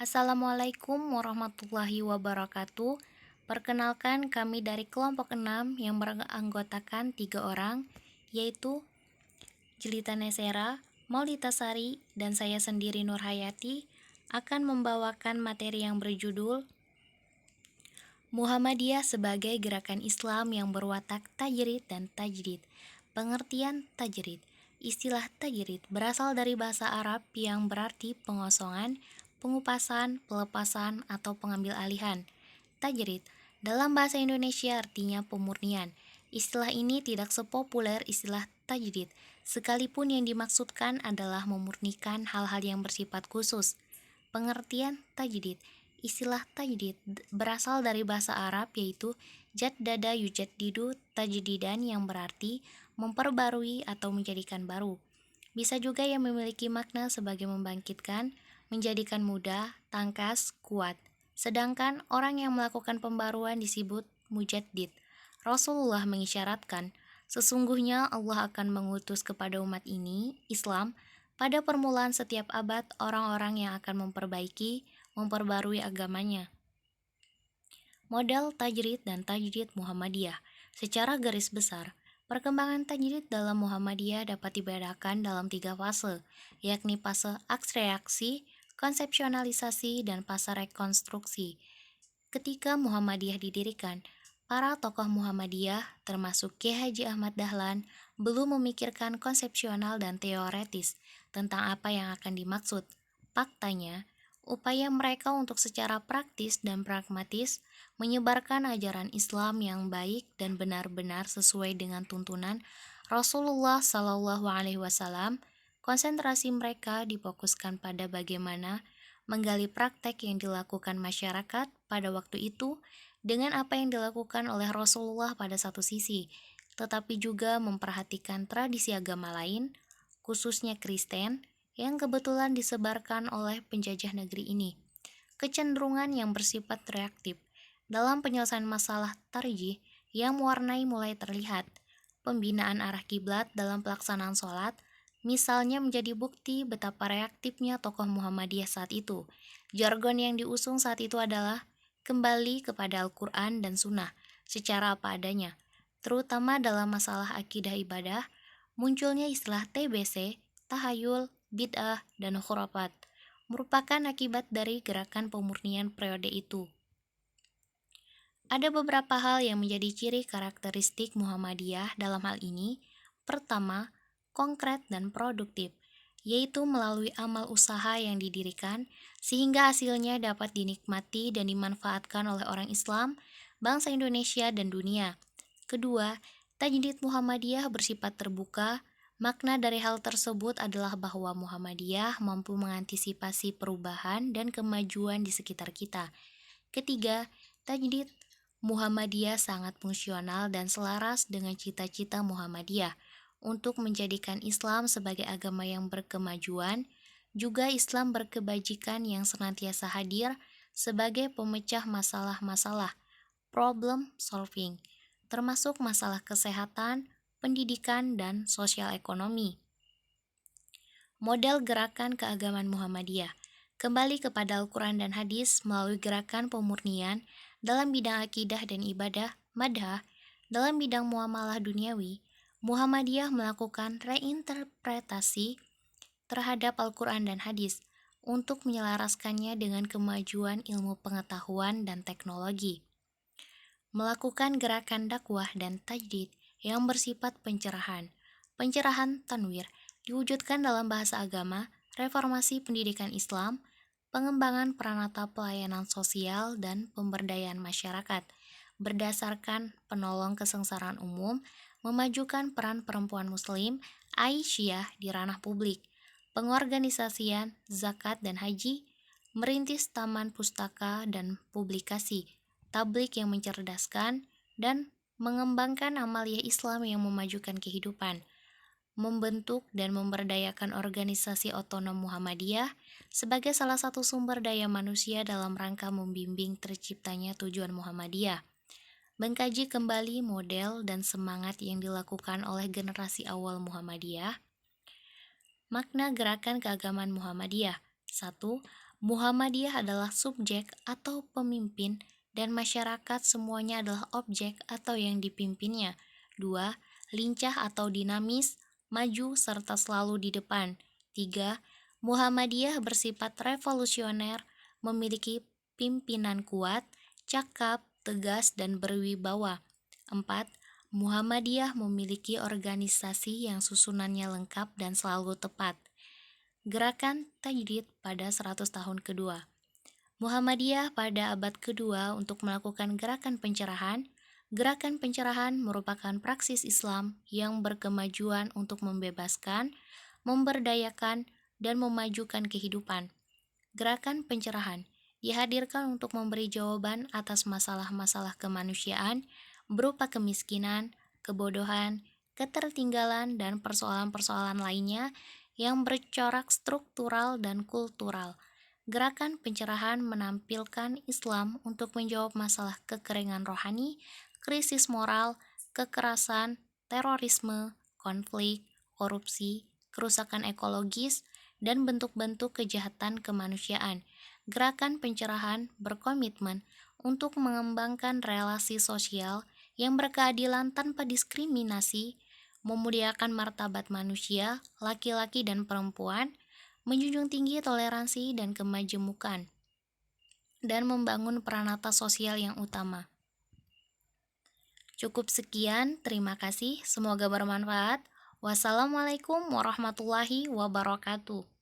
Assalamualaikum warahmatullahi wabarakatuh. Perkenalkan, kami dari kelompok 6 yang beranggotakan 3 orang, yaitu Jelita Nesera, Maulita Sari, dan saya sendiri Nur Hayati, akan membawakan materi yang berjudul Muhammadiyah sebagai gerakan Islam yang berwatak tajrid dan tajdid. Pengertian tajrid. Istilah tajrid berasal dari bahasa Arab yang berarti pengosongan, pengupasan, pelepasan, atau pengambil alihan. Tajrid dalam bahasa Indonesia artinya pemurnian. Istilah ini tidak sepopuler istilah tajdid, sekalipun yang dimaksudkan adalah memurnikan hal-hal yang bersifat khusus. Pengertian tajdid. Istilah tajdid berasal dari bahasa Arab yaitu jaddada yujaddidu tajdidan yang berarti memperbarui atau menjadikan baru. Bisa juga yang memiliki makna sebagai membangkitkan, menjadikan mudah, tangkas, kuat. Sedangkan orang yang melakukan pembaruan disebut mujaddid. Rasulullah mengisyaratkan, sesungguhnya Allah akan mengutus kepada umat ini, Islam, pada permulaan setiap abad orang-orang yang akan memperbarui agamanya. Model tajrid dan tajdid Muhammadiyah. Secara garis besar, perkembangan tajdid dalam Muhammadiyah dapat dibedakan dalam 3 fase, yakni fase abstraksi, konsepsionalisasi, dan fase rekonstruksi. Ketika Muhammadiyah didirikan, para tokoh Muhammadiyah, termasuk Kiai Haji Ahmad Dahlan, belum memikirkan konsepsional dan teoretis tentang apa yang akan dimaksud. Faktanya, upaya mereka untuk secara praktis dan pragmatis menyebarkan ajaran Islam yang baik dan benar-benar sesuai dengan tuntunan Rasulullah Shallallahu Alaihi Wasallam. Konsentrasi mereka difokuskan pada bagaimana menggali praktek yang dilakukan masyarakat pada waktu itu dengan apa yang dilakukan oleh Rasulullah pada satu sisi, tetapi juga memperhatikan tradisi agama lain, khususnya Kristen, yang kebetulan disebarkan oleh penjajah negeri ini. Kecenderungan yang bersifat reaktif dalam penyelesaian masalah tarjih yang mewarnai mulai terlihat. Pembinaan arah kiblat dalam pelaksanaan sholat, misalnya menjadi bukti betapa reaktifnya tokoh Muhammadiyah saat itu. Jargon yang diusung saat itu adalah kembali kepada Al-Quran dan Sunnah secara apa adanya. Terutama dalam masalah akidah ibadah, munculnya istilah TBC, tahayul, bid'ah, dan khurafat merupakan akibat dari gerakan pemurnian periode itu. Ada beberapa hal yang menjadi ciri karakteristik Muhammadiyah dalam hal ini. Pertama, konkret dan produktif, yaitu melalui amal usaha yang didirikan sehingga hasilnya dapat dinikmati dan dimanfaatkan oleh orang Islam, bangsa Indonesia, dan dunia. Kedua, tajdid Muhammadiyah bersifat terbuka. Makna dari hal tersebut adalah bahwa Muhammadiyah mampu mengantisipasi perubahan dan kemajuan di sekitar kita. Ketiga, tajdid Muhammadiyah sangat fungsional dan selaras dengan cita-cita Muhammadiyah untuk menjadikan Islam sebagai agama yang berkemajuan, juga Islam berkebajikan yang senantiasa hadir sebagai pemecah masalah-masalah, problem solving, termasuk masalah kesehatan, pendidikan, dan sosial ekonomi. Model gerakan keagamaan Muhammadiyah kembali kepada Al-Quran dan Hadis melalui gerakan pemurnian dalam bidang akidah dan ibadah, madhah, dalam bidang muamalah duniawi. Muhammadiyah melakukan reinterpretasi terhadap Al-Quran dan Hadis untuk menyelaraskannya dengan kemajuan ilmu pengetahuan dan teknologi. Melakukan gerakan dakwah dan tajdid yang bersifat pencerahan. Pencerahan tanwir diwujudkan dalam bahasa agama, reformasi pendidikan Islam, pengembangan peranata pelayanan sosial dan pemberdayaan masyarakat berdasarkan penolong kesengsaraan umum, memajukan peran perempuan muslim, Aisyah di ranah publik, pengorganisasian zakat dan haji, merintis taman pustaka dan publikasi, tablik yang mencerdaskan, dan mengembangkan amalia Islam yang memajukan kehidupan, membentuk dan memberdayakan organisasi otonom Muhammadiyah sebagai salah satu sumber daya manusia dalam rangka membimbing terciptanya tujuan Muhammadiyah. Mengkaji kembali model dan semangat yang dilakukan oleh generasi awal Muhammadiyah. Makna gerakan keagamaan Muhammadiyah. 1. Muhammadiyah adalah subjek atau pemimpin dan masyarakat semuanya adalah objek atau yang dipimpinnya. 2. Lincah atau dinamis, maju serta selalu di depan. 3. Muhammadiyah bersifat revolusioner, memiliki pimpinan kuat, cakap, tegas, dan berwibawa. 4. Muhammadiyah memiliki organisasi yang susunannya lengkap dan selalu tepat. Gerakan Tajdid pada 100 tahun kedua. Muhammadiyah pada abad kedua untuk melakukan gerakan pencerahan. Gerakan pencerahan merupakan praksis Islam yang berkemajuan untuk membebaskan, memberdayakan, dan memajukan kehidupan. Gerakan pencerahan dihadirkan untuk memberi jawaban atas masalah-masalah kemanusiaan berupa kemiskinan, kebodohan, ketertinggalan, dan persoalan-persoalan lainnya yang bercorak struktural dan kultural. Gerakan pencerahan menampilkan Islam untuk menjawab masalah kekeringan rohani, krisis moral, kekerasan, terorisme, konflik, korupsi, kerusakan ekologis, dan bentuk-bentuk kejahatan kemanusiaan. Gerakan pencerahan berkomitmen untuk mengembangkan relasi sosial yang berkeadilan tanpa diskriminasi, memuliakan martabat manusia, laki-laki dan perempuan, menjunjung tinggi toleransi dan kemajemukan, dan membangun peranata sosial yang utama. Cukup sekian, terima kasih, semoga bermanfaat. Wassalamualaikum warahmatullahi wabarakatuh.